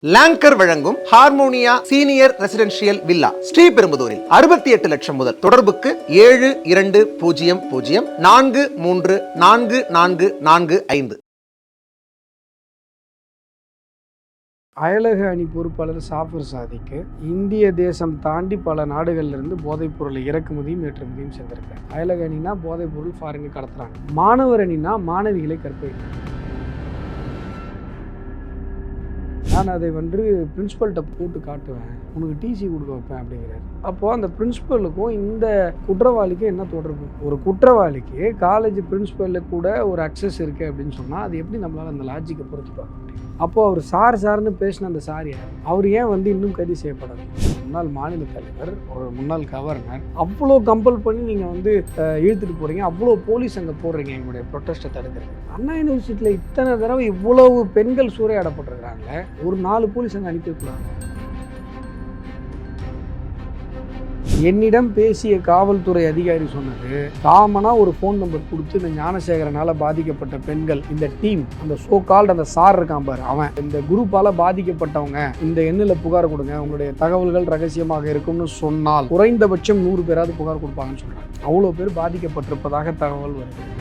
Longer வழங்கும் Harmonia senior residential villa ஸ்ரீபெரும்புதூரில் 68 லட்சம் முதல். தொடர்புக்கு 7200434445. அயலக அணி பொறுப்பாளர் சாஃபர் சாதிக்கு இந்திய தேசம் தாண்டி பல நாடுகளிலிருந்து போதைப் பொருளை இறக்குமதியும் ஏற்றுமதியும் செய்திருக்காங்க. அயலக அணினா போதைப் பொருள் ஃபாரினுக்கு கடத்துறாங்க. மாணவர் அணினா மாணவிகளை கற்பழிக்கிறாங்க. நான் அதை பிரின்ஸிபல்கிட்ட போட்டு காட்டுவேன், உனக்கு டிசி கொடுக்க வைப்பேன் அப்படிங்கிறாரு. அப்போது அந்த பிரின்ஸிபலுக்கும் இந்த குற்றவாளிக்கும் என்ன தொடர்பு? ஒரு குற்றவாளிக்கு காலேஜ் பிரின்ஸிபலில் கூட ஒரு அக்சஸ் இருக்குது அப்படின்னு சொன்னால் அது எப்படி நம்மளால் அந்த லாஜிக்கை பொறுத்து பார்க்க முடியும்? அப்போது அவர் சார்னு பேசின அந்த சார் யார்? அவர் ஏன் இன்னும் கைது செய்யப்படலை? முன்னாள் மாநில தலைவர், ஒரு முன்னாள் கவர்னர், அவ்வளோ கம்பல் பண்ணி நீங்கள் இழுத்துட்டு போகிறீங்க, அவ்வளோ போலீஸ் அங்கே போடுறீங்க எங்களுடைய ப்ரொட்டஸ்ட்டை தடுக்கிறீங்க. அண்ணா யூனிவர்சிட்டியில் இத்தனை தடவை இவ்வளவு பெண்கள் சூறையாடப்பட்டிருக்கிறாங்க, ஒரு 4 போலீஸ் அங்கே அனுப்பியிருக்கிறாங்க. என்னிடம் பேசிய காவல்துறை அதிகாரி சொன்னது, காமனாக ஒரு ஃபோன் நம்பர் கொடுத்து இந்த ஞானசேகரனால் பாதிக்கப்பட்ட பெண்கள், இந்த டீம், அந்த சோ கால்டு அந்த சார் இருக்கான் பாரு, அவன் இந்த குரூப்பால் பாதிக்கப்பட்டவங்க இந்த எண்ணில் புகார் கொடுங்க, உங்களுடைய தகவல்கள் ரகசியமாக இருக்கும்னு சொன்னால் குறைந்தபட்சம் 100 பேராவது புகார் கொடுப்பாங்கன்னு சொல்கிறாங்க. அவ்வளோ பேர் பாதிக்கப்பட்டிருப்பதாக தகவல் வருகிறது.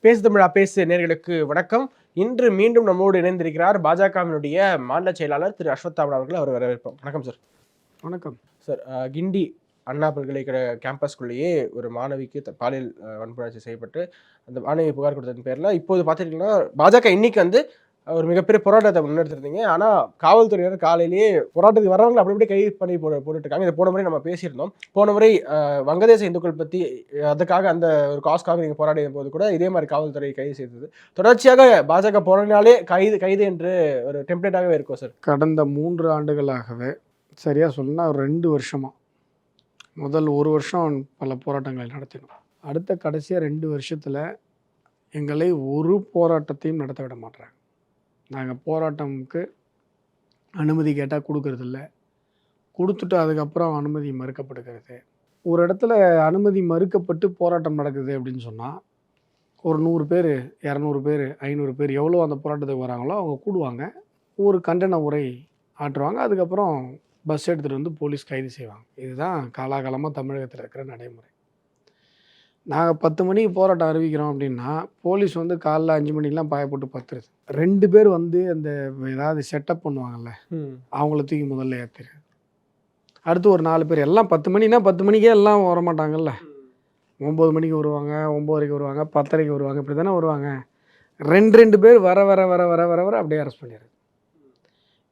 பேசு தமிழா பேசு நேயர்களுக்கு வணக்கம். இன்று மீண்டும் நம்மோடு இணைந்திருக்கிறார் பாஜகவினுடைய மாநில செயலாளர் திரு அஸ்வத்தாமன் அவர்கள். அவர் வரவேற்போம். வணக்கம் சார். வணக்கம் சார். கிண்டி அண்ணா பல்கலைக்கழக கேம்பஸ்குள்ளேயே ஒரு மாணவிக்கு பாலியல் வன்புணர்ச்சி செய்யப்பட்டு அந்த மாணவி புகார் கொடுத்ததன் பேரில் இப்போது பார்த்துட்டிங்கன்னா பாஜக இன்னைக்கு ஒரு மிகப்பெரிய போராட்டத்தை முன்னெடுத்திருந்தீங்க. ஆனால் காவல்துறையினர் காலையிலேயே போராட்டத்துக்கு வரவங்களை அப்படி கைது பண்ணி போட்டுருக்காங்க. இதை போன முறை நம்ம பேசியிருந்தோம். போன முறை வங்கதேச இந்துக்கள் பற்றி அதுக்காக அந்த ஒரு காஸ்க்காக நீங்கள் போராடிய போது கூட இதே மாதிரி காவல்துறை கைது செய்தது. தொடர்ச்சியாக பாஜக போராடினாலே கைது என்று ஒரு டெம்ப்ளேட்டாகவே இருக்கும் சார். கடந்த 3 ஆண்டுகளாகவே, சரியாக சொல்லணும்னா 2 வருஷமாக, முதல் 1 வருஷம் பல போராட்டங்களை நடத்தினோம். அடுத்த கடைசியாக 2 வருஷத்தில் எங்களை ஒரு போராட்டத்தையும் நடத்த விட மாட்டாங்க. நாங்கள் போராட்டமுக்கு அனுமதி கேட்டால் கொடுக்கறதில்ல, கொடுத்துட்டு அதுக்கப்புறம் அனுமதி மறுக்கப்படுகிறது. ஒரு இடத்துல அனுமதி மறுக்கப்பட்டு போராட்டம் நடக்குது அப்படின்னு சொன்னால் ஒரு 100 பேர், 200 பேர், 500 பேர் எவ்வளோ அந்த போராட்டத்துக்கு வராங்களோ அவங்க கூடுவாங்க, ஒரு கண்டன உரை ஆற்றுவாங்க, அதுக்கப்புறம் பஸ் எடுத்துகிட்டு போலீஸ் கைது செய்வாங்க. இதுதான் காலாகாலமாக தமிழகத்தில் இருக்கிற நடைமுறை. நாங்கள் 10 மணிக்கு போராட்டம் அறிவிக்கிறோம் அப்படின்னா போலீஸ் காலைல 5 மணிக்கெலாம் பாயப்பட்டு பத்துருது. 2 பேர் அந்த ஏதாவது செட்டப் பண்ணுவாங்கள்ல, அவங்கள தூக்கி முதல்ல ஏற்றுரு. அடுத்து ஒரு 4 பேர், எல்லாம் 10 மணினா 10 மணிக்கே எல்லாம் வரமாட்டாங்கல்ல, 9 மணிக்கு வருவாங்க, 9:30 வருவாங்க, 10:30 வருவாங்க, இப்படி தானே வருவாங்க. 2 பேர் வர வர வர வர வர வர அப்படியே அரெஸ்ட் பண்ணிடுறது.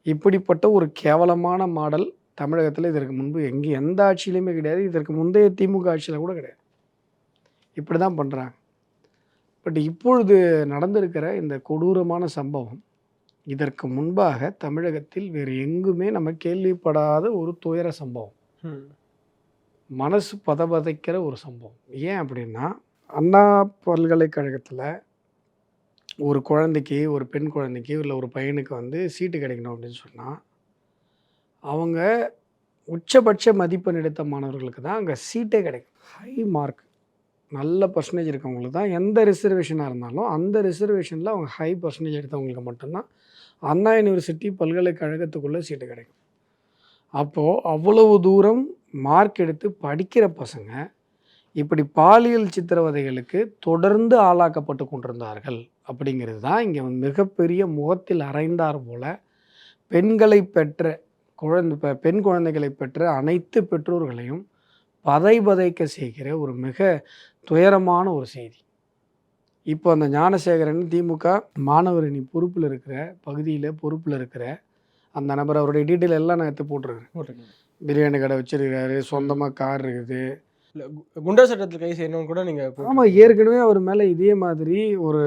இப்படிப்பட்ட ஒரு கேவலமான மாடல் தமிழகத்தில் இதற்கு முன்பு எந்த ஆட்சியிலையுமே கிடையாது. இதற்கு முந்தைய திமுக ஆட்சியில் கூட கிடையாது. இப்படி தான் பண்ணுறாங்க. பட் இப்பொழுது நடந்திருக்கிற இந்த கொடூரமான சம்பவம் இதற்கு முன்பாக தமிழகத்தில் வேறு எங்குமே நம்ம கேள்விப்படாத ஒரு துயர சம்பவம், மனசு பதபதைக்கிற ஒரு சம்பவம். ஏன் அப்படின்னா, அண்ணா பல்கலைக்கழகத்தில் ஒரு குழந்தைக்கு, ஒரு பெண் குழந்தைக்கு இல்லை ஒரு பையனுக்கு சீட்டு கிடைக்கணும் அப்படின்னு சொன்னால் அவங்க உச்சபட்ச மதிப்பெண் எடுத்த மாணவர்களுக்கு தான் அங்கே சீட்டே கிடைக்கும். ஹை மார்க், நல்ல பர்சன்டேஜ் இருக்கவங்களுக்கு தான், எந்த ரிசர்வேஷனாக இருந்தாலும் அந்த ரிசர்வேஷனில் அவங்க ஹை பர்சன்டேஜ் எடுத்தவங்களுக்கு மட்டும்தான் அண்ணா யூனிவர்சிட்டி பல்கலைக்கழகத்துக்குள்ளே சீட்டு கிடைக்கும். அப்போது அவ்வளவு தூரம் மார்க் எடுத்து படிக்கிற பசங்க இப்படி பாலியல் சித்திரவதைகளுக்கு தொடர்ந்து ஆளாக்கப்பட்டு கொண்டிருந்தார்கள். அப்படிங்கிறது தான் இங்கே மிகப்பெரிய முகத்தில் அறைந்தார் போல் பெண்களை பெற்ற பெண் குழந்தைகளை பெற்ற அனைத்து பெற்றோர்களையும் பதைக்க செய்கிற ஒரு மிக துயரமான ஒரு செய்தி. இப்போ அந்த ஞானசேகரன் திமுக மாணவர் அணி பொறுப்பில் இருக்கிற பொறுப்பில் இருக்கிற அந்த நபர், அவருடைய டீட்டெயில் எல்லாம் நான் எடுத்து போட்டிருக்கேன். பிரியாணி கடை வச்சிருக்கிறாரு, சொந்தமாக கார் இருக்குது, குண்டர் சட்டத்தில் கைது செய்யணும்னு கூட நீங்கள். ஆமாம், ஏற்கனவே அவர் மேலே இதே மாதிரி ஒரு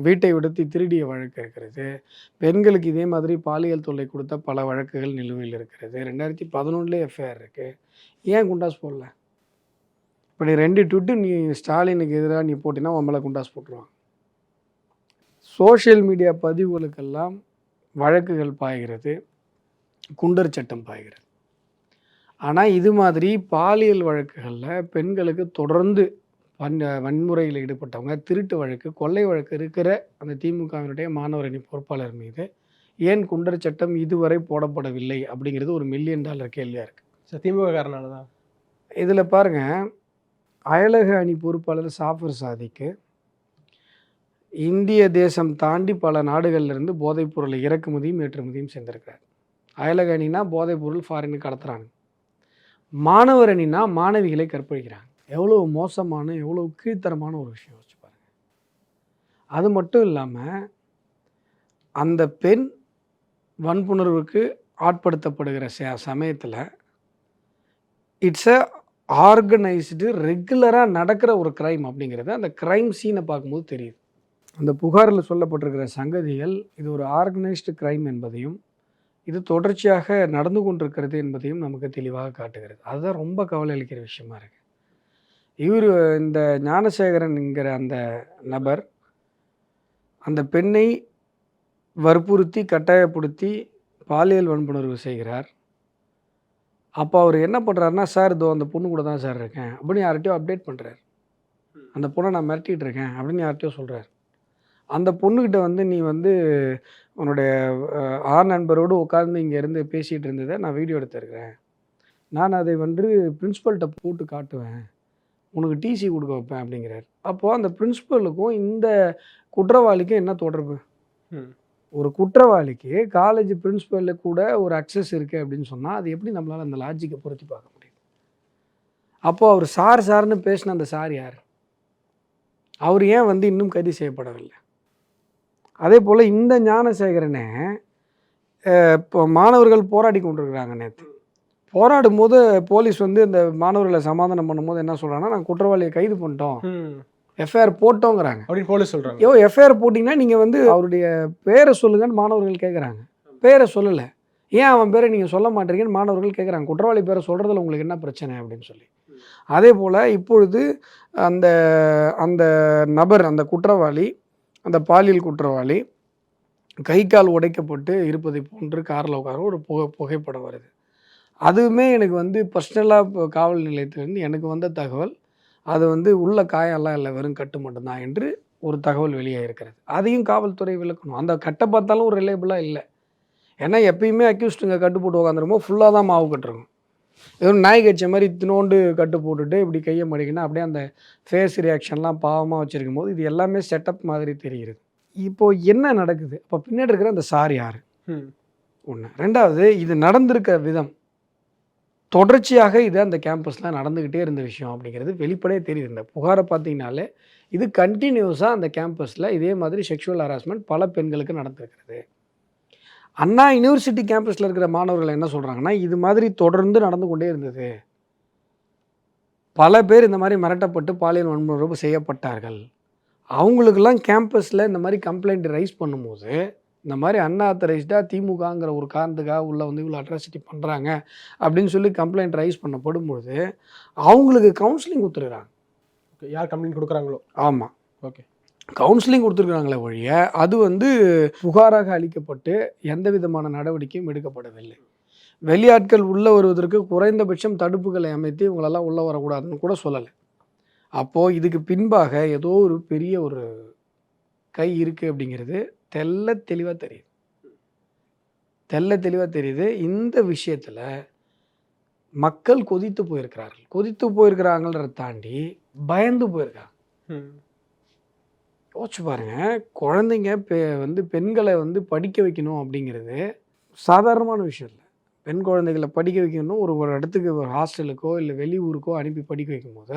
வீட்டை விடுத்து திருடிய வழக்கு இருக்கிறது. பெண்களுக்கு இதே மாதிரி பாலியல் தொல்லை கொடுத்த பல வழக்குகள் நிலுவையில் இருக்கிறது. 2011 எஃப்ஐஆர் இருக்குது. ஏன் குண்டாஸ் போடல? இப்போ நீ 2 ட்விட்டு நீ ஸ்டாலினுக்கு எதிராக நீ போட்டினா உன் மேலே குண்டாஸ் போட்டுருவாங்க. சோஷியல் மீடியா பதிவுகளுக்கெல்லாம் வழக்குகள் பாய்கிறது. குண்டர் சட்டம் பாய்கிறது. ஆனால் இது மாதிரி பாலியல் வழக்குகளில் பெண்களுக்கு தொடர்ந்து வன்முறையில் ஈடுபட்டவங்க, திருட்டு வழக்கு, கொள்ளை வழக்கு இருக்கிற அந்த திமுகவினுடைய மாணவர் அணி பொறுப்பாளர் மீது ஏன் குண்டர் சட்டம் இதுவரை போடப்படவில்லை அப்படிங்கிறது ஒரு $1 மில்லியன் கேள்வியாக இருக்குது. திமுக காரனால தான். இதில் பாருங்கள், அயலக அணி பொறுப்பாளர் சாஃபர் சாதிக்கு இந்திய தேசம் தாண்டி பல நாடுகள்லேருந்து போதைப் பொருளை இறக்குமதியும் ஏற்றுமதியும் செஞ்சுருக்கிறார். அயலக அணினா போதைப் பொருள் ஃபாரினுக்கு கடத்துகிறாங்க. மாணவர் அணினா மாணவிகளை கற்பழிக்கிறாங்க. எவ்வளோ மோசமான, எவ்வளோ கீழ்த்தரமான ஒரு விஷயம் யோசிச்சு பாருங்கள். அது மட்டும் இல்லாமல் அந்த பெண் வன்புணர்வுக்கு ஆட்படுத்தப்படுகிற சமயத்தில் இட்ஸ் அ ஆர்கனைஸ்டு ரெகுலராக நடக்கிற ஒரு க்ரைம் அப்படிங்கிறது அந்த க்ரைம் சீனை பார்க்கும்போது தெரியுது. அந்த புகாரில் சொல்லப்பட்டிருக்கிற சங்கதிகள் இது ஒரு ஆர்கனைஸ்டு க்ரைம் என்பதையும் இது தொடர்ச்சியாக நடந்து கொண்டிருக்கிறது என்பதையும் நமக்கு தெளிவாக காட்டுகிறது. அதுதான் ரொம்ப கவலை அளிக்கிற விஷயமா இருக்குது. இந்த ஞானசேகரன்ங்கிற அந்த நபர் அந்த பெண்ணை வற்புறுத்தி கட்டாயப்படுத்தி பாலியல் வன்புணர்வு செய்கிறார். அப்போ அவர் என்ன பண்ணுறாருன்னா, சார் இதோ அந்த பொண்ணு கூட தான் சார் இருக்கேன் அப்படின்னு யார்கிட்டயோ அப்டேட் பண்ணுறாரு. அந்த பொண்ணை நான் மிரட்டிகிட்டு இருக்கேன் அப்படின்னு யார்கிட்டயோ சொல்கிறார். அந்த பொண்ணுக்கிட்ட நீ உன்னுடைய ஆண் நண்பரோடு உட்கார்ந்து இங்கேருந்து பேசிகிட்டு இருந்ததை நான் வீடியோ எடுத்துருக்கிறேன், நான் அதை பிரின்ஸிபல்கிட்ட போட்டு காட்டுவேன், உனக்கு டிசி கொடுக்க வைப்பேன் அப்படிங்கிறார். அப்போது அந்த பிரின்ஸிபலுக்கும் இந்த குற்றவாளிக்கும் என்ன தொடர்பு? ஒரு குற்றவாளிக்கு காலேஜ் பிரின்ஸிபலில் கூட ஒரு அக்சஸ் இருக்குது அப்படின்னு சொன்னால் அது எப்படி நம்மளால் அந்த லாஜிக்கை பொருத்தி பார்க்க முடியும்? அப்போது அவர் சார்னு பேசின அந்த சார் யார்? அவர் ஏன் இன்னும் கைது செய்யப்படவில்லை? அதே போல் இந்த ஞானசேகரனை இப்போ மாணவர்கள் போராடி கொண்டிருக்கிறாங்க. நேற்று போராடும் போது போலீஸ் இந்த மாணவர்களை சமாதானம் பண்ணும்போது என்ன சொல்கிறாங்கன்னா, நாங்கள் குற்றவாளியை கைது பண்ணிட்டோம், எஃப்ஐஆர் போட்டோங்கிறாங்க அப்படின்னு போலீஸ் சொல்கிறாங்க. எஃப்ஐஆர் போட்டிங்கன்னா நீங்கள் அவருடைய பேரை சொல்லுங்கன்னு மாணவர்கள் கேட்குறாங்க. பேரை சொல்லலை, ஏன் அவன் பேரை நீங்கள் சொல்ல மாட்டீங்கன்னு மாணவர்கள் கேட்குறாங்க. குற்றவாளி பேரை சொல்கிறதுல உங்களுக்கு என்ன பிரச்சனை அப்படின்னு சொல்லி. அதே போல் இப்பொழுது அந்த அந்த நபர், அந்த குற்றவாளி, அந்த பாலியல் குற்றவாளி கை கால் உடைக்கப்பட்டு இருப்பதை போன்று காரில் உட்கார ஒரு புகைப்படம் வருது. அதுவுமே எனக்கு பர்சனலாக காவல் நிலையத்திலேருந்து எனக்கு வந்த தகவல். அது உள்ள காயெல்லாம் இல்லை, வெறும் கட்டு மட்டும்தான் என்று ஒரு தகவல் வெளியாக இருக்கிறது. அதையும் காவல்துறை விளக்கணும். அந்த கட்டை பார்த்தாலும் ஒரு ரிலேபிளாக இல்லை. ஏன்னா எப்பயுமே அக்யூஸ்டுங்க கட்டு போட்டு உட்காந்துருமோ ஃபுல்லாக தான் மாவு கட்டுருக்கும். எதுவும் நாய் கட்ச மாதிரி இத்தினோண்டு கட்டு போட்டுட்டு இப்படி கையை மடிக்கணும், அப்படியே அந்த ஃபேஸ் ரியாக்ஷன்லாம் பாவமாக வச்சுருக்கும் போது இது எல்லாமே செட்டப் மாதிரி தெரிகிறது. இப்போது என்ன நடக்குது? அப்போ பின்னாடி இருக்கிற அந்த சார் யார்? ஒன்று. ரெண்டாவது, இது நடந்திருக்கிற விதம் தொடர்ச்சியாக இது அந்த கேம்பஸில் நடந்துக்கிட்டே இருந்த விஷயம் அப்படிங்கிறது வெளிப்படையே தெரியுது. இந்த புகாரை பார்த்தீங்கனாலே இது கண்டினியூஸாக அந்த கேம்பஸில் இதே மாதிரி செக்ஷுவல் ஹராஸ்மெண்ட் பல பெண்களுக்கு நடந்திருக்கிறது. அண்ணா யூனிவர்சிட்டி கேம்பஸில் இருக்கிற மாணவர்கள் என்ன சொல்கிறாங்கன்னா, இது மாதிரி தொடர்ந்து நடந்து கொண்டே இருந்தது, பல பேர் இந்த மாதிரி மிரட்டப்பட்டு பாலியல் வன்முறை செய்யப்பட்டார்கள். அவங்களுக்கெல்லாம் கேம்பஸில் இந்த மாதிரி கம்ப்ளைண்ட் ரைஸ் பண்ணும்போது இந்த மாதிரி அன்ஆத்தரைஸ்டாக திமுகங்கிற ஒரு காரணத்துக்காக உள்ள இவ்வளோ அட்ராசிட்டி பண்ணுறாங்க அப்படின்னு சொல்லி கம்ப்ளைண்ட் ரைஸ் பண்ணப்படும்போது அவங்களுக்கு கவுன்சிலிங் கொடுத்துருக்குறாங்க. யார் கம்ப்ளைண்ட் கொடுக்குறாங்களோ. ஆமாம், ஓகே, கவுன்சிலிங் கொடுத்துருக்குறாங்களே ஒழிய அது புகாராக அளிக்கப்பட்டு எந்த விதமான நடவடிக்கையும் எடுக்கப்படவில்லை. வெளியாட்கள் உள்ளே வருவதற்கு குறைந்தபட்சம் தடுப்புகளை அமைத்து இவங்களெல்லாம் உள்ளே வரக்கூடாதுன்னு கூட சொல்லலை. அப்போது இதுக்கு பின்பாக ஏதோ ஒரு பெரிய ஒரு கை இருக்குது அப்படிங்கிறது தெள்ள தெளிவாக தெரியுது. இந்த விஷயத்தில் மக்கள் கொதித்து போயிருக்கிறாங்கன்றதை தாண்டி பயந்து போயிருக்காங்க. யோசிச்சு பாருங்க, குழந்தைங்க பெண்களை படிக்க வைக்கணும் அப்படிங்கிறது சாதாரணமான விஷயம் இல்லை. பெண் குழந்தைகளை படிக்க வைக்கணும், ஒரு இடத்துக்கு ஒரு ஹாஸ்டலுக்கோ இல்லை வெளியூருக்கோ அனுப்பி படிக்க வைக்கும்போது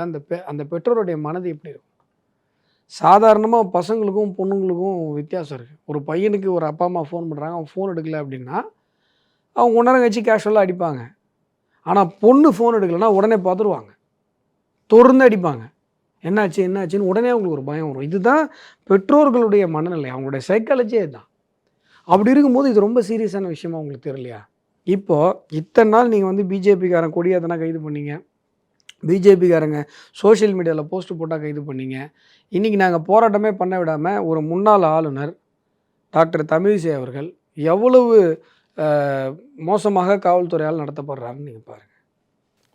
அந்த பெற்றோருடைய மனது எப்படி இருக்கும்? சாதாரணமாக பசங்களுக்கும் பொண்ணுங்களுக்கும் வித்தியாசம் இருக்குது. ஒரு பையனுக்கு ஒரு அப்பா அம்மா ஃபோன் பண்ணுறாங்க, அவன் ஃபோன் எடுக்கலை அப்படின்னா அவங்க உடனே கழிச்சு கேஷுவலாக அடிப்பாங்க. ஆனால் பொண்ணு ஃபோன் எடுக்கலைன்னா உடனே பார்த்துருவாங்க, தொடர்ந்து அடிப்பாங்க. என்னாச்சுன்னு உடனே அவங்களுக்கு ஒரு பயம் வரும். இதுதான் பெற்றோர்களுடைய மனநிலை, அவங்களுடைய சைக்காலஜியே இதுதான். அப்படி இருக்கும்போது இது ரொம்ப சீரியஸான விஷயமா உங்களுக்கு தெரியலையா? இப்போது இத்தனை நாள் நீங்கள் பிஜேபிக்காரன் கொடியாதனா கைது பண்ணீங்க, பிஜேபிக்காரங்க சோஷியல் மீடியாவில் போஸ்ட்டு போட்டால் கைது பண்ணீங்க. இன்றைக்கி நாங்கள் போராட்டமே பண்ண விடாமல் ஒரு முன்னாள் ஆளுநர் டாக்டர் தமிழிசை அவர்கள் எவ்வளவு மோசமாக காவல்துறையால் நடத்தப்படுறாருன்னு நீங்கள் பாருங்கள்.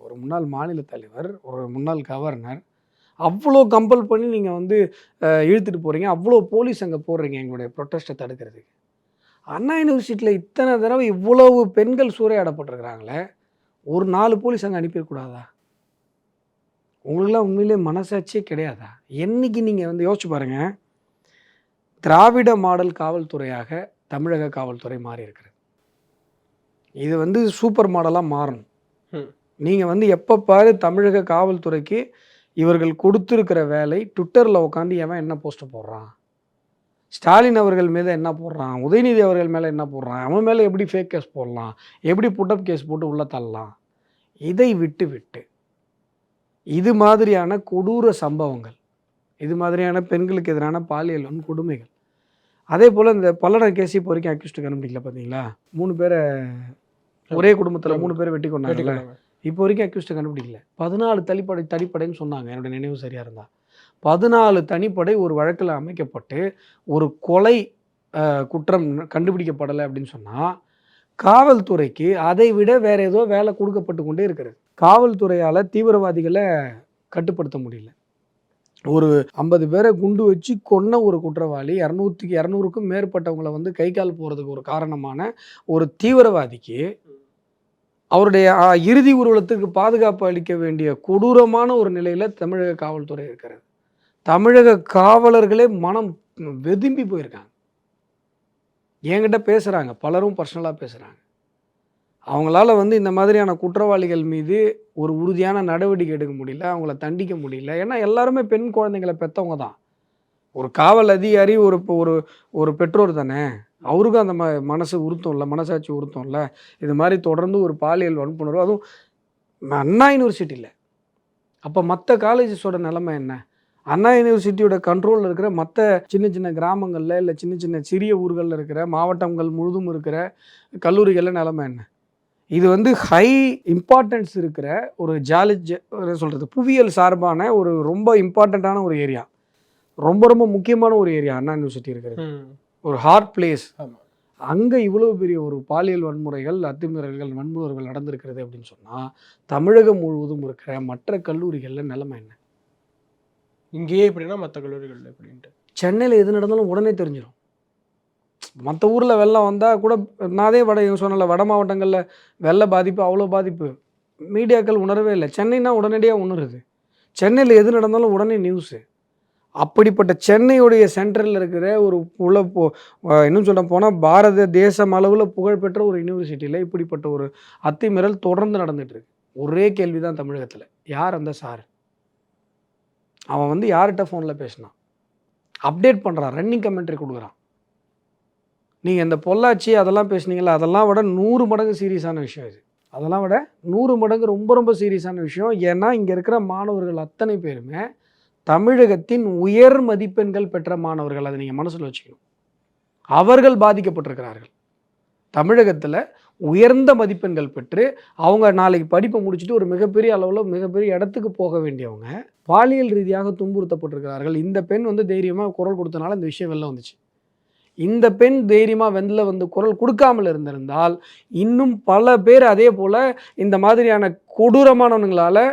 ஒரு முன்னாள் மாநில தலைவர், ஒரு முன்னாள் கவர்னர், அவ்வளோ கம்பல் பண்ணி நீங்கள் வந்து இழுத்துட்டு போகிறீங்க, அவ்வளோ போலீஸ் அங்கே போடுறீங்க எங்களுடைய ப்ரொட்டஸ்ட்டை தடுக்கிறதுக்கு. அண்ணா யூனிவர்சிட்டியில் இத்தனை தடவை இவ்வளவு பெண்கள் சூறையாடப்பட்டிருக்கிறாங்களே, ஒரு 4 போலீஸ் அங்கே அனுப்பிடக்கூடாதா? உங்களுக்குலாம் உண்மையிலே மனசாட்சியே கிடையாதா? என்னைக்கு நீங்கள் வந்து யோசிச்சு பாருங்கள், திராவிட மாடல் காவல்துறையாக தமிழக காவல்துறை மாறி இருக்கிறது. இது வந்து சூப்பர் மாடலாக மாறணும். நீங்கள் வந்து எப்போ பாரு தமிழக காவல்துறைக்கு இவர்கள் கொடுத்துருக்கிற வேலை, ட்விட்டரில் உட்காந்து எவன் என்ன போஸ்ட்டு போடுறான், ஸ்டாலின் அவர்கள் மீது என்ன போடுறான், உதயநிதி அவர்கள் மேலே என்ன போடுறான், அவன் மேலே எப்படி ஃபேக் கேஸ் போடலாம், எப்படி புட்டப் கேஸ் போட்டு உள்ளே தள்ளலாம், இதை விட்டு விட்டு இது மாதிரியான கொடூர சம்பவங்கள், இது மாதிரியான பெண்களுக்கு எதிரான பாலியல் கொடுமைகள், அதே போல் இந்த பல்லடம் கேஸ் இப்போ வரைக்கும் அக்யூஸ்டு கண்டுபிடிக்கல பார்த்தீங்களா? 3 பேரை ஒரே குடும்பத்தில் 3 பேரை வெட்டி கொண்டாங்கல்ல, இப்போ வரைக்கும் அக்யூஸ்டு கண்டுபிடிக்கல. 14 தனிப்படைன்னு சொன்னாங்க, என்னோட நினைவு சரியாக இருந்தால். 14 தனிப்படை ஒரு வழக்கில் அமைக்கப்பட்டு ஒரு கொலை குற்றம் கண்டுபிடிக்கப்படலை அப்படின்னு சொன்னால், காவல்துறைக்கு அதை விட வேற ஏதோ வேலை கொடுக்கப்பட்டு கொண்டே இருக்கிறது. காவல்துறையால் தீவிரவாதிகளை கட்டுப்படுத்த முடியல. ஒரு 50 பேரை குண்டு வச்சு கொன்ன ஒரு குற்றவாளி 200க்கும் மேற்பட்டவங்களை வந்து கை கால் போகிறதுக்கு ஒரு காரணமான ஒரு தீவிரவாதிக்கு அவருடைய இறுதி ஊர்வலத்துக்கு பாதுகாப்பு அளிக்க வேண்டிய கொடூரமான ஒரு நிலையில் தமிழக காவல்துறை இருக்கிறது. தமிழக காவலர்களே மனம் வெதும்பி போயிருக்காங்க. என்கிட்ட பேசுகிறாங்க, பலரும் பர்சனலாக பேசுகிறாங்க. அவங்களால வந்து இந்த மாதிரியான குற்றவாளிகள் மீது ஒரு உறுதியான நடவடிக்கை எடுக்க முடியல, அவங்கள தண்டிக்க முடியல. ஏன்னா எல்லாருமே பெண் குழந்தைங்களை பெற்றவங்க தான். ஒரு காவல் அதிகாரி ஒரு ஒரு பெற்றோர் தானே, அவருக்கும் அந்த மனசு உறுத்தம் இல்லை, மனசாட்சி உறுத்தம் இல்லை. இது மாதிரி தொடர்ந்து ஒரு பாலியல் வன்புணர்வு, அதுவும் அண்ணா யூனிவர்சிட்டியில். அப்போ மற்ற காலேஜஸோட நிலைமை என்ன? அண்ணா யூனிவர்சிட்டியோட கண்ட்ரோலில் இருக்கிற மற்ற சின்ன சின்ன கிராமங்களில் இல்லை சின்ன சின்ன சிறிய ஊர்களில் இருக்கிற மாவட்டங்கள் முழுதும் இருக்கிற கல்லூரிகளில் நிலைமை என்ன? இது வந்து ஹை இம்பார்ட்டன்ஸ் இருக்கிற ஒரு சொல்கிறது புவியியல் சார்பான ஒரு ரொம்ப இம்பார்ட்டண்ட்டான ஒரு ஏரியா, ரொம்ப ரொம்ப முக்கியமான ஒரு ஏரியா அண்ணா யூனிவர்சிட்டி இருக்கிறது. ஒரு ஹார்ட் பிளேஸ். அங்கே இவ்வளவு பெரிய ஒரு பாலியல் வன்முறைகள், அத்துமீறல்கள், வன்முறைகள் நடந்திருக்கிறது அப்படின்னு சொன்னால், தமிழகம் முழுவதும் இருக்கிற மற்ற கல்லூரிகளில் நிலைமை என்ன? இங்கேயே எப்படின்னா மற்ற கல்லூரிகளில் எப்படின்ட்டு சென்னையில் எது நடந்தாலும் உடனே தெரிஞ்சிடும். மற்ற ஊரில் வெள்ளம் வந்தால் கூட நானே சொன்னல, வட மாவட்டங்களில் வெள்ள பாதிப்பு அவ்வளோ பாதிப்பு மீடியாக்கள் உணரவே இல்லை. சென்னைனா உடனடியாக உணருது. சென்னையில் எது நடந்தாலும் உடனே நியூஸு. அப்படிப்பட்ட சென்னையுடைய சென்ட்ரலில் இருக்கிற ஒரு இன்னும் சொல்ல போனால் பாரத தேசம் அளவில் புகழ்பெற்ற ஒரு யூனிவர்சிட்டியில் இப்படிப்பட்ட ஒரு அத்துமீறல் தொடர்ந்து நடந்துகிட்ருக்கு. ஒரே கேள்வி தான் தமிழகத்தில், யார் அந்த சார்? அவன் வந்து யார்கிட்ட ஃபோனில் பேசினான், அப்டேட் பண்ணுறான், ரன்னிங் கமெண்ட்ரி கொடுக்குறான். நீங்கள் இந்த பொள்ளாச்சி அதெல்லாம் பேசுனீங்களா, அதெல்லாம் விட 100 மடங்கு சீரியஸான விஷயம் இது. அதெல்லாம் விட 100 மடங்கு ரொம்ப ரொம்ப சீரியஸான விஷயம். ஏன்னா இங்கே இருக்கிற மாணவர்கள் அத்தனை பேருமே தமிழகத்தின் உயர் மதிப்பெண்கள் பெற்ற மாணவர்கள். அதை நீங்கள் மனசில் வச்சுக்கணும். அவர்கள் பாதிக்கப்பட்டிருக்கிறார்கள். தமிழகத்தில் உயர்ந்த மதிப்பெண்கள் பெற்று அவங்க நாளைக்கு படிப்பை முடிச்சுட்டு ஒரு மிகப்பெரிய அளவில் மிகப்பெரிய இடத்துக்கு போக வேண்டியவங்க பாலியல் ரீதியாக துன்புறுத்தப்பட்டிருக்கிறார்கள். இந்த பெண் வந்து தைரியமாக குரல் கொடுத்தனால இந்த விஷயம் வெளில வந்துச்சு. இந்த பெண் தைரியமாக வெளில வந்து குரல் கொடுக்காமல் இருந்திருந்தால் இன்னும் பல பேர் அதே போல் இந்த மாதிரியான கொடூரமானவங்களால்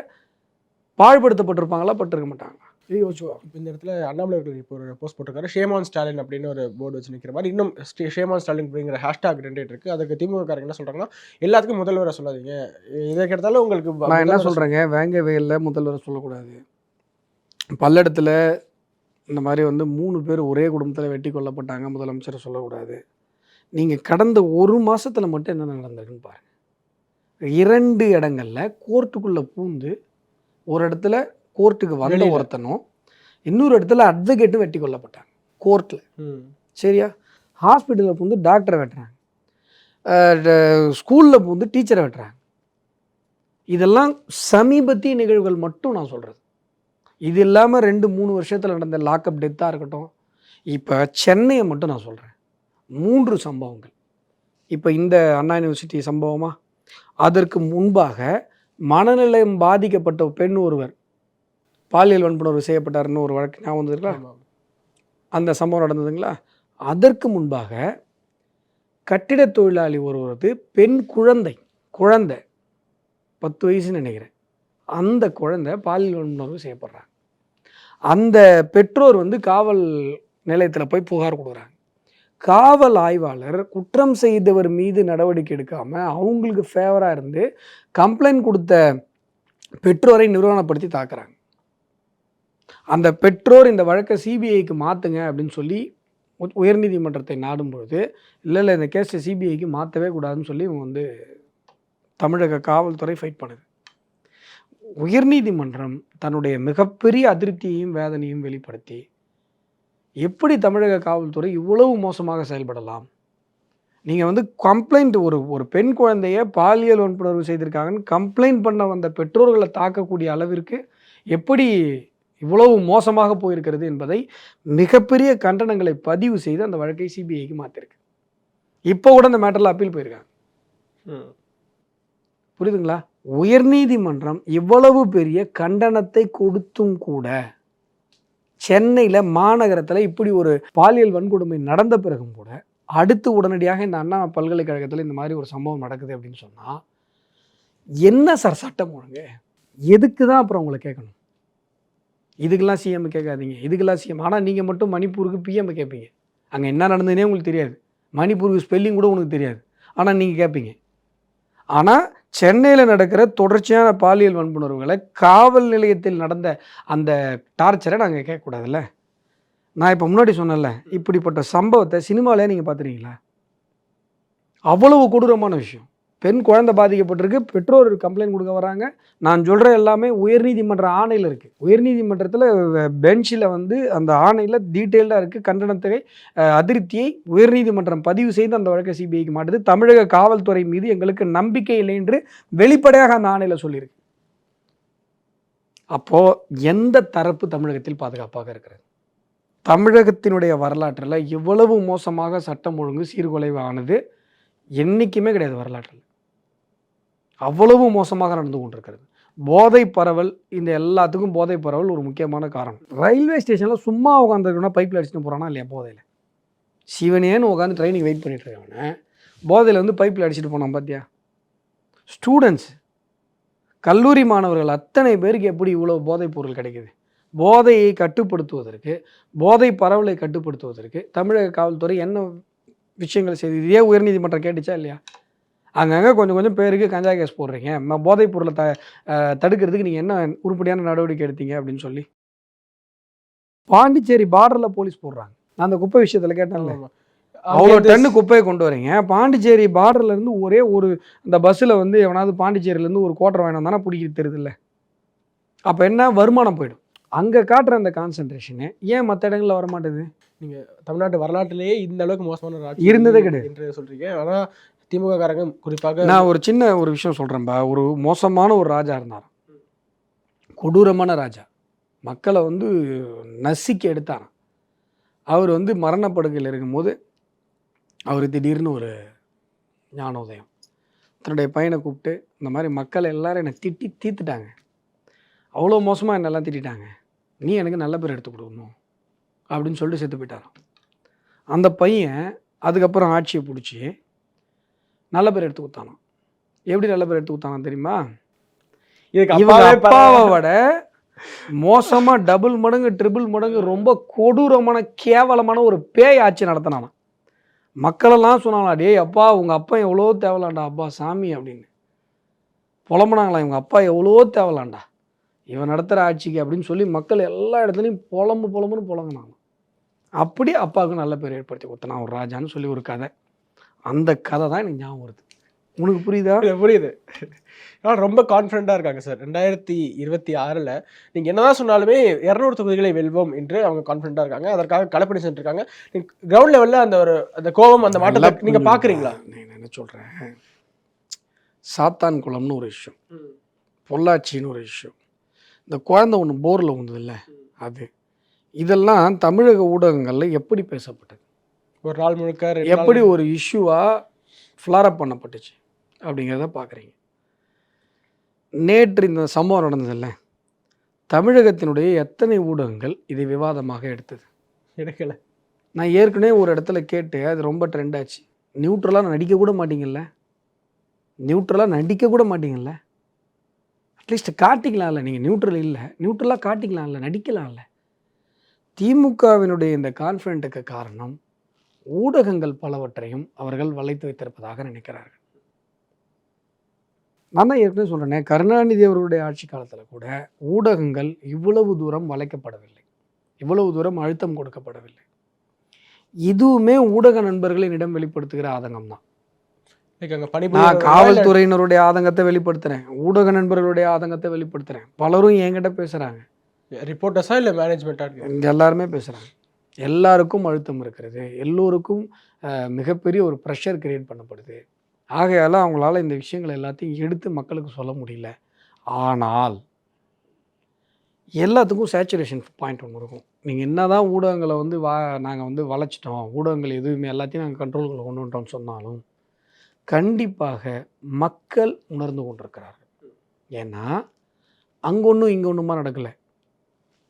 பாழ்படுத்தப்பட்டிருப்பாங்களா, பட்டிருக்க மாட்டாங்க. இது யோசிச்சுவா. இப்போ இந்த இடத்துல அண்ணாமலை அவர்கள் இப்போ ஒரு போஸ்ட் போட்டிருக்காரு, ஷேமான் ஸ்டாலின் அப்படின்னு ஒரு போர்டு வச்சு நிற்கிற மாதிரி. இன்னும் ஷேமான் ஸ்டாலின் அப்படிங்கிற ஹேஷ்டாக் ட்ரெண்ட் இருக்குது. அதுக்கு திமுக என்ன சொல்கிறாங்கன்னா, எல்லாத்துக்கும் முதல்வரை சொல்லாதீங்க, இதை கேட்டாலும் உங்களுக்கு நான் என்ன சொல்கிறேங்க, வேங்க வயலில் முதல்வரை சொல்லக்கூடாது. பல்லடத்தில் இந்த மாதிரி வந்து 3 பேர் ஒரே குடும்பத்தில் வெட்டி கொல்லப்பட்டாங்க, முதலமைச்சரை சொல்லக்கூடாது. நீங்கள் கடந்த ஒரு மாதத்தில் மட்டும் என்ன நடந்திருக்குன்னு பாருங்கள். 2 இடங்களில் கோர்ட்டுக்குள்ளே பூந்து, ஒரு இடத்துல கோர்ட்டுக்கு வந்த ஒருத்தனும் இன்னொரு இடத்துல அட்வொகேட்டும் வெட்டி கொல்லப்பட்டாங்க கோர்ட்டில். சரியா? ஹாஸ்பிட்டலில் பூந்து டாக்டரை வெட்டுறாங்க, ஸ்கூலில் பூந்து டீச்சரை வெட்டுறாங்க. இதெல்லாம் சமீபத்திய நிகழ்வுகள் மட்டும் நான் சொல்கிறது. இது இல்லாமல் 2-3 வருஷத்தில் நடந்த லாக்அப் டெத்தாக இருக்கட்டும். இப்போ சென்னையை மட்டும் நான் சொல்கிறேன், 3 சம்பவங்கள். இப்போ இந்த அண்ணா யூனிவர்சிட்டி சம்பவமா, அதற்கு முன்பாக மனநிலையம் பாதிக்கப்பட்ட பெண் ஒருவர் பாலியல் வன்புணர்வு செய்யப்பட்டாருன்னு ஒரு வழக்கு ஞாபகம் வந்துருங்களா? அந்த சம்பவம் நடந்ததுங்களா? அதற்கு முன்பாக கட்டிட தொழிலாளி ஒருவரது பெண் குழந்தை 10 வயசுன்னு நினைக்கிறேன், அந்த குழந்தை பாலியல் வன்புணர்வு செய்யப்படுறாங்க. அந்த பெற்றோர் வந்து காவல் நிலையத்தில் போய் புகார் கொடுக்குறாங்க. காவல் ஆய்வாளர் குற்றம் செய்தவர் மீது நடவடிக்கை எடுக்காமல் அவங்களுக்கு ஃபேவராக இருந்து கம்ப்ளைண்ட் கொடுத்த பெற்றோரை நிறுவனப்படுத்தி தாக்குறாங்க. அந்த பெற்றோர் இந்த வழக்கை சிபிஐக்கு மாற்றுங்க அப்படின்னு சொல்லி உயர்நீதிமன்றத்தை நாடும்பொழுது, இல்லை இந்த கேஸை சிபிஐக்கு மாற்றவே கூடாதுன்னு சொல்லி இவங்க வந்து தமிழக காவல்துறை ஃபைட் பண்ணுது. உயர்நீதிமன்றம் தன்னுடைய மிகப்பெரிய அதிருப்தியையும் வேதனையும் வெளிப்படுத்தி, எப்படி தமிழக காவல்துறை இவ்வளவு மோசமாக செயல்படலாம்? நீங்கள் வந்து கம்ப்ளைண்ட் ஒரு பெண் குழந்தைய பாலியல் வன்புணர்வு செய்திருக்காங்கன்னு கம்ப்ளைண்ட் பண்ண வந்த பெற்றோர்களை தாக்கக்கூடிய அளவிற்கு எப்படி இவ்வளவு மோசமாக போயிருக்கிறது என்பதை மிகப்பெரிய கண்டனங்களை பதிவு செய்து அந்த வழக்கை சிபிஐக்கு மாற்றிருக்கு. இப்போ கூட அந்த மேட்டரில் அப்பீல் போயிருக்காங்க. புரியுதுங்களா? உயர்நீதிமன்றம் இவ்வளவு பெரிய கண்டனத்தை கொடுத்தும் கூட சென்னையில் மாநகரத்தில் இப்படி ஒரு பாலியல் வன்கொடுமை நடந்த பிறகும் கூட அடுத்து உடனடியாக இந்த அண்ணா பல்கலைக்கழகத்தில் இந்த மாதிரி ஒரு சம்பவம் நடக்குது அப்படின்னு சொன்னால் என்ன சார் சட்டம் ஒழுங்கு? எதுக்கு தான் அப்புறம் உங்களை கேட்கணும்? இதுக்கெல்லாம் சிஎம் கேட்காதீங்க, இதுக்கெல்லாம் சிஎம். ஆனால் நீங்கள் மட்டும் மணிப்பூருக்கு பிஎம் கேட்பீங்க. அங்கே என்ன நடந்ததுனே உங்களுக்கு தெரியாது, மணிப்பூருக்கு ஸ்பெல்லிங் கூட உங்களுக்கு தெரியாது, ஆனால் நீங்கள் கேட்பீங்க. ஆனால் சென்னையில் நடக்கிற தொடர்ச்சியான பாலியல் வன்புணர்வுகளை, காவல் நிலையத்தில் நடந்த அந்த டார்ச்சரை நாங்கள் கேட்கக்கூடாதுல்ல? நான் இப்போ முன்னாடி சொன்னேன்ல, இப்படிப்பட்ட சம்பவத்தை சினிமாவிலே நீங்கள் பார்த்துருக்கீங்களா? அவ்வளவு கொடூரமான விஷயம். பெண் குழந்தை பாதிக்கப்பட்டிருக்கு, பெற்றோர் கம்ப்ளைண்ட் கொடுக்க வராங்க. நான் சொல்கிற எல்லாமே உயர்நீதிமன்ற ஆணையில் இருக்குது. உயர்நீதிமன்றத்தில் பெஞ்சில் வந்து அந்த ஆணையில் டீட்டெயில்டாக இருக்குது. கண்டனத்தை, அதிருப்தியை உயர்நீதிமன்றம் பதிவு செய்து அந்த வழக்கை சிபிஐக்கு மாட்டுது. தமிழக காவல்துறை மீது எங்களுக்கு நம்பிக்கை இல்லை என்று வெளிப்படையாக அந்த ஆணையில் சொல்லியிருக்கு. அப்போது எந்த தரப்பு தமிழகத்தில் பாதுகாப்பாக இருக்கிறது? தமிழகத்தினுடைய வரலாற்றில் இவ்வளவு மோசமாக சட்டம் ஒழுங்கு சீர்குலைவு ஆனது என்றைக்குமே கிடையாது வரலாற்றில். அவ்வளவு மோசமாக நடந்து கொண்டிருக்கிறது. போதை பரவல், இந்த எல்லாத்துக்கும் போதை பரவல் ஒரு முக்கியமான காரணம். ரயில்வே ஸ்டேஷனில் சும்மா உட்காந்துருக்கோன்னா பைப்பில் அடிச்சுட்டு போகிறானா இல்லையா? போதையில் சிவனேன்னு உட்காந்து ட்ரெயினுக்கு வெயிட் பண்ணிட்டு இருக்கவனே போதையில் வந்து பைப்பில் அடிச்சுட்டு போனான் பார்த்தியா? ஸ்டூடெண்ட்ஸ், கல்லூரி மாணவர்கள் அத்தனை பேருக்கு எப்படி இவ்வளோ போதைப் பொருள் கிடைக்குது? போதையை கட்டுப்படுத்துவதற்கு, போதை பரவலை கட்டுப்படுத்துவதற்கு தமிழக காவல்துறை என்ன விஷயங்கள் செய்து? இதே உயர்நீதிமன்றம் கேட்டுச்சா இல்லையா? அங்கங்கே கொஞ்சம் பேருக்கு கஞ்சா கேஸ் போடுறீங்க, போதைப் பொருளை தடுக்கிறதுக்கு நீங்கள் என்ன உருப்படியான நடவடிக்கை எடுத்தீங்க அப்படின்னு சொல்லி. பாண்டிச்சேரி பார்டரில் போலீஸ் போடுறாங்க. நான் அந்த குப்பை விஷயத்தில் கேட்டேன்ல, அவ்வளோ டன்னு குப்பையை கொண்டு வரீங்க. பாண்டிச்சேரி பார்டர்லேருந்து ஒரே ஒரு அந்த பஸ்ஸில் வந்து எவனாவது பாண்டிச்சேரியிலேருந்து ஒரு கோட்டரை வாங்கினா தானே பிடிக்கிறது தெரியுதுல்ல? அப்போ என்ன, வருமானம் போயிடும். அங்கே காட்டுற அந்த கான்சன்ட்ரேஷனு ஏன் மற்ற இடங்களில் வரமாட்டேது? நீங்கள் தமிழ்நாட்டு வரலாற்றிலேயே இந்த அளவுக்கு மோசமான இருந்ததே கிடையாது என்று சொல்கிறீங்க. ஆனால் திமுக காரங்க குறிப்பாக, நான் ஒரு சின்ன ஒரு விஷயம் சொல்கிறேன்பா. ஒரு மோசமான ஒரு ராஜா இருந்தார், கொடூரமான ராஜா, மக்களை வந்து நசுக்கி எடுத்தார். அவர் வந்து மரணப்படுகையில் இருக்கும்போது அவர் திடீர்னு ஒரு ஞானோதயம். தன்னுடைய பையனை கூப்பிட்டு, இந்த மாதிரி மக்களை எல்லாரும் என்னை திட்டி தீர்த்துட்டாங்க, அவ்வளோ மோசமாக என்னெல்லாம் திட்டாங்க, நீ எனக்கு நல்ல பேர் எடுத்து கொடுக்கணும் அப்படின்னு சொல்லிட்டு செத்து போயிட்டாராம். அந்த பையன் அதுக்கப்புறம் ஆட்சியை பிடிச்சி நல்ல பேர் எடுத்து கொடுத்தானான். எப்படி நல்ல பேர் எடுத்து கொடுத்தானா தெரியுமா? இவங்க அப்பாவை விட மோசமாக டபுள் மடங்கு ட்ரிபிள் மடங்கு ரொம்ப கொடூரமான கேவலமான ஒரு பேய் ஆட்சி நடத்தினானா. மக்களெல்லாம் சொன்னாங்களா, டேய் அப்பா உங்கள் அப்பா எவ்வளோ தேவலாண்டா அப்பா சாமி அப்படின்னு புலம்புனாங்களா. இவங்க அப்பா எவ்வளோ தேவலாண்டா இவன் நடத்துகிற ஆட்சிக்கு அப்படின்னு சொல்லி மக்கள் எல்லா இடத்துலையும் புலம்புன்னு புலங்குனாங்க. அப்படி அப்பாவுக்கு நல்ல பேர் ஏற்படுத்தி கொடுத்தனா ஒரு ராஜான்னு சொல்லி ஒரு கதை. அந்த கதை தான் எனக்கு ஞாபகம் வருது. உனக்கு புரியுதா? புரியுது. ஆனால் ரொம்ப கான்ஃபிடண்ட்டாக இருக்காங்க சார். 2026 நீங்கள் என்னதான் சொன்னாலுமே 200 தொகுதிகளை வெல்வோம் என்று அவங்க கான்ஃபிடண்ட்டாக இருக்காங்க. அதற்காக களப்பணி செஞ்சுருக்காங்க. கிரவுண்ட் லெவலில் அந்த கோபம், அந்த மாற்றத்தை நீங்கள் பார்க்குறீங்களா? நான் என்ன சொல்கிறேன், சாத்தான் குளம்னு ஒரு விஷயம், பொள்ளாச்சின்னு ஒரு விஷயம், இந்த குழந்தை ஒன்று போரில் வந்ததில்ல அது, இதெல்லாம் தமிழக ஊடகங்களில் எப்படி பேசப்பட்டது, ஒரு நாள் முழுக்க எப்படி ஒரு இஷ்யூவாக ஃப்ளாரப் பண்ணப்பட்டுச்சு அப்படிங்கிறத பார்க்குறீங்க. நேற்று இந்த சம்பவம் நடந்ததில்ல, தமிழகத்தினுடைய எத்தனை ஊடகங்கள் இதை விவாதமாக எடுத்தது? எடுக்கலை. நான் ஏற்கனவே ஒரு இடத்துல கேட்டு அது ரொம்ப ட்ரெண்ட் ஆச்சு. நியூட்ரலாக நடிக்க கூட மாட்டீங்கல்ல, நியூட்ரலாக நடிக்க கூட மாட்டீங்கல்ல, அட்லீஸ்ட் காட்டிக்கலாம்ல. நீங்கள் நியூட்ரல் இல்லை, நியூட்ரலாக காட்டிக்கலாம்ல, நடிக்கலாம்ல. திமுகவினுடைய இந்த கான்ஃபிடென்ட்டுக்கு காரணம் ஊடகங்கள் பலவற்றையும் அவர்கள் வளைத்து வைத்திருப்பதாக நினைக்கிறார்கள். நான் தான் ஏற்கனவே சொல்கிறேனே, கருணாநிதி அவர்களுடைய ஆட்சி காலத்தில் கூட ஊடகங்கள் இவ்வளவு தூரம் வளைக்கப்படவில்லை, இவ்வளவு தூரம் அழுத்தம் கொடுக்கப்படவில்லை. இதுவுமே ஊடக நண்பர்களின் இடம் வெளிப்படுத்துகிற ஆதங்கம் தான். நான் காவல்துறையினருடைய ஆதங்கத்தை வெளிப்படுத்துகிறேன், ஊடக நண்பர்களுடைய ஆதங்கத்தை வெளிப்படுத்துகிறேன். பலரும் என்கிட்ட பேசுகிறாங்க, ரிப்போர்ட்டர்ஸா இல்லை மேனேஜ்மெண்ட்டா? எல்லாருமே பேசுகிறாங்க. எல்லாருக்கும் அழுத்தம் இருக்கிறது, எல்லோருக்கும் மிகப்பெரிய ஒரு ப்ரெஷர் கிரியேட் பண்ணப்படுது. ஆகையால் அவங்களால இந்த விஷயங்கள் எல்லாத்தையும் எடுத்து மக்களுக்கு சொல்ல முடியல. ஆனால் எல்லாத்துக்கும் சேச்சுரேஷன் பாயிண்ட் ஒன்று இருக்கும். நீங்கள் என்ன தான் ஊடகங்களை வந்து நாங்கள் வந்து வளைச்சிட்டோம், ஊடகங்கள் எதுவுமே எல்லாத்தையும் நாங்கள் கண்ட்ரோல்களை கொண்டு வந்துட்டோம்னு சொன்னாலும் கண்டிப்பாக மக்கள் உணர்ந்து கொண்டிருக்கிறார்கள். ஏன்னா அங்கே ஒன்றும் இங்கே ஒன்றுமா நடக்கலை,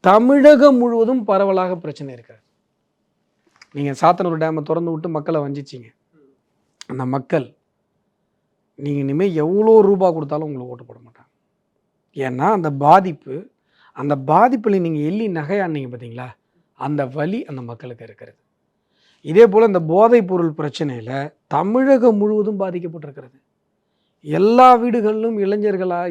தமிழகம் முழுவதும் பரவலாக பிரச்சனை இருக்கிறது. நீங்கள் சாத்தனூர் டேமை திறந்து விட்டு மக்களை வஞ்சிச்சிங்க. அந்த மக்கள் நீங்கள் இனிமேல் எவ்வளோ ரூபா கொடுத்தாலும் உங்களுக்கு ஓட்டு போட மாட்டாங்க. ஏன்னா அந்த பாதிப்பில் நீங்கள் எள்ளி நகையானீங்க பார்த்தீங்களா, அந்த வலி அந்த மக்களுக்கு இருக்கிறது. இதே போல் இந்த போதைப் பொருள் பிரச்சனையில் தமிழகம் முழுவதும் பாதிக்கப்பட்டிருக்கிறது. எல்லா வீடுகளிலும்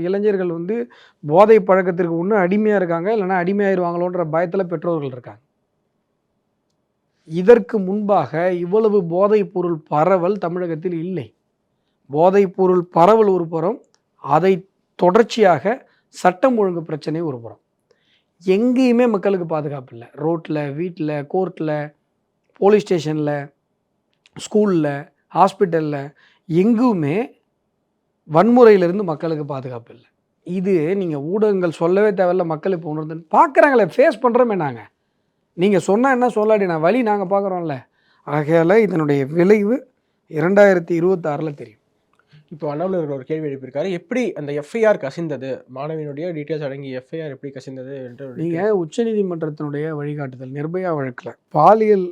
இளைஞர்கள் வந்து போதை பழக்கத்திற்கு ஒன்று அடிமையாக இருக்காங்க, இல்லைன்னா அடிமையாயிருவாங்களோன்ற பயத்தில் பெற்றோர்கள் இருக்காங்க. இதற்கு முன்பாக இவ்வளவு போதைப் பொருள் பரவல் தமிழகத்தில் இல்லை. போதைப் பொருள் பரவல் ஒரு புறம், அதை தொடர்ச்சியாக சட்டம் ஒழுங்கு பிரச்சனை ஒரு புறம். எங்கேயுமே மக்களுக்கு பாதுகாப்பு இல்லை. ரோட்டில், வீட்டில், கோர்ட்டில், போலீஸ் ஸ்டேஷனில், ஸ்கூலில், ஹாஸ்பிட்டலில் எங்குமே வன்முறையிலிருந்து மக்களுக்கு பாதுகாப்பு இல்லை. இது நீங்கள் ஊடகங்கள் சொல்லவே தேவையில்ல, மக்கள் இப்போ உணர்ந்து பார்க்குறாங்களே, ஃபேஸ் பண்ணுறோமே நாங்கள். நீங்கள் சொன்னால் என்ன சொல்லாடி நான் வழி நாங்கள் பார்க்குறோம்ல. ஆகையால் இதனுடைய விளைவு 2026 தெரியும். இப்போ அண்ணாமலை ஒரு கேள்வி எழுப்பியிருக்காரு, எப்படி அந்த எஃப்ஐஆர் கசிந்தது, மாணவியினுடைய டீட்டெயில்ஸ் அடங்கி எஃப்ஐஆர் எப்படி கசிந்தது என்று. நீங்கள் உச்சநீதிமன்றத்தினுடைய வழிகாட்டுதல், நிர்பயா வழக்கில் பாலியல்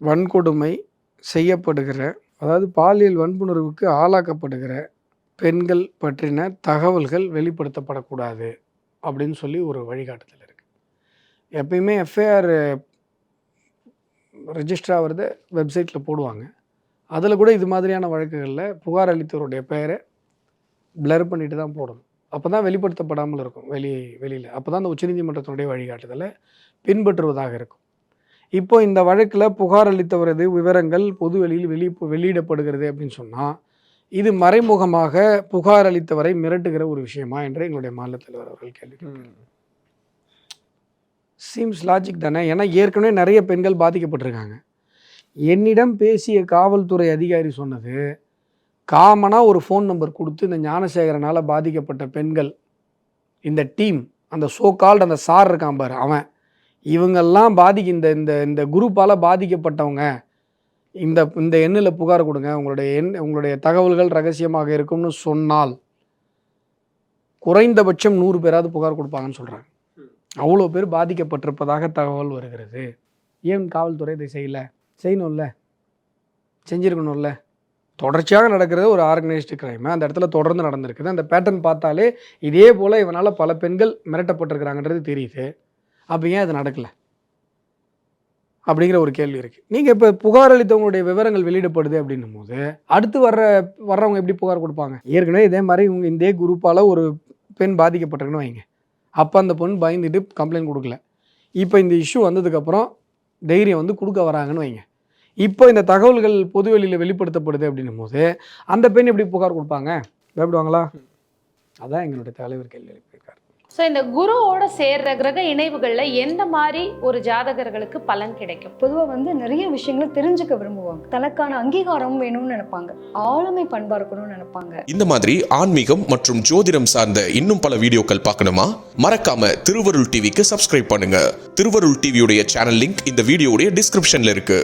வன்கொடுமை செய்யப்படுகிற, அதாவது பாலியல் வன்புணர்வுக்கு ஆளாக்கப்படுகிற பெண்கள் பற்றின தகவல்கள் வெளிப்படுத்தப்படக்கூடாது அப்படின்னு சொல்லி ஒரு வழிகாட்டுதல் இருக்குது. எப்பயுமே எஃப்ஐஆர் ரெஜிஸ்டர் ஆகிறது வெப்சைட்டில் போடுவாங்க. அதில் கூட இது மாதிரியான வழக்குகளில் புகார் அளித்தவருடைய பெயரை பிளர் பண்ணிட்டு தான் போடணும். அப்போ தான் வெளிப்படுத்தப்படாமல் இருக்கும் வெளியில். அப்போ தான் அந்த உச்சநீதிமன்றத்தினுடைய வழிகாட்டுதலை பின்பற்றுவதாக இருக்கும். இப்போ இந்த வழக்கில் புகார் அளித்தவரது விவரங்கள் பொது வெளியில் வெளியிடப்படுகிறது அப்படின்னு சொன்னால் இது மறைமுகமாக புகார் அளித்தவரை மிரட்டுகிற ஒரு விஷயமா என்று எங்களுடைய மாநில தலைவர் அவர்கள் கேள்வி. சீம்ஸ் லாஜிக் தானே. ஏன்னா ஏற்கனவே நிறைய பெண்கள் பாதிக்கப்பட்டிருக்காங்க. என்னிடம் பேசிய காவல்துறை அதிகாரி சொன்னது, காமனாக ஒரு ஃபோன் நம்பர் கொடுத்து இந்த ஞானசேகரனால் பாதிக்கப்பட்ட பெண்கள் இந்த டீம், அந்த சோகால்டு அந்த சார் இருக்கான் பாரு அவன், இவங்கெல்லாம் இந்த குரூப்பால் பாதிக்கப்பட்டவங்க, இந்த எண்ணில் புகார் கொடுங்க, உங்களுடைய தகவல்கள் ரகசியமாக இருக்கும்னு சொன்னால் குறைந்தபட்சம் 100 பேராவது புகார் கொடுப்பாங்கன்னு சொல்கிறாங்க. அவ்வளோ பேர் பாதிக்கப்பட்டிருப்பதாக தகவல் வருகிறது. ஏன் காவல்துறை இதை செய்யணும்ல, செஞ்சுருக்கணும்ல. தொடர்ச்சியாக நடக்கிறது ஒரு ஆர்கனைஸ்டு கிரைம், அந்த இடத்துல தொடர்ந்து நடந்திருக்குது. அந்த பேட்டர்ன் பார்த்தாலே இதே போல் இவனால் பல பெண்கள் மிரட்டப்பட்டிருக்கிறாங்கன்றது தெரியுது. அப்போ ஏன் அது நடக்கலை அப்படிங்கிற ஒரு கேள்வி இருக்குது. நீங்கள் இப்போ புகார் அளித்தவங்களுடைய விவரங்கள் வெளியிடப்படுது அப்படின்னும் போது அடுத்து வர்றவங்க எப்படி புகார் கொடுப்பாங்க? ஏற்கனவே இதே மாதிரி இவங்க இந்த குரூப்பால் ஒரு பெண் பாதிக்கப்பட்டிருக்குன்னு வைங்க. அப்போ அந்த பொண்ணு பயந்துட்டு கம்ப்ளைண்ட் கொடுக்கல. இப்போ இந்த இஷ்யூ வந்ததுக்கப்புறம் தைரியம் வந்து கொடுக்க வராங்கன்னு வைங்க. இப்போ இந்த தகவல்கள் பொதுவெளியில் வெளிப்படுத்தப்படுது அப்படின்னும் போது அந்த பெண் எப்படி புகார் கொடுப்பாங்க? பயப்படுவாங்களா? அதான் எங்களுடைய தலைவர் கேள்வி எழுப்பியிருக்காரு. ஸோ இந்த குருவோட சேர்ற கிரக இணைவுகளில் எந்த மாதிரி ஒரு ஜாதகர்களுக்கு பலன் கிடைக்கும்? பொதுவாக வந்து நிறைய விஷயங்களை தெரிஞ்சுக்க விரும்புவாங்க, தனக்கான அங்கீகாரம் வேணும்னு நினைப்பாங்க, ஆளுமை பண்பா இருக்கணும்னு நினைப்பாங்க. இந்த மாதிரி ஆன்மீகம் மற்றும் ஜோதிடம் சார்ந்த இன்னும் பல வீடியோக்கள் பார்க்கணுமா? மறக்காம திருவருள் டிவிக்கு சப்ஸ்கிரைப் பண்ணுங்க. திருவருள் டிவியுடைய சேனல் லிங்க் இந்த வீடியோடைய டிஸ்கிரிப்ஷன்ல இருக்கு.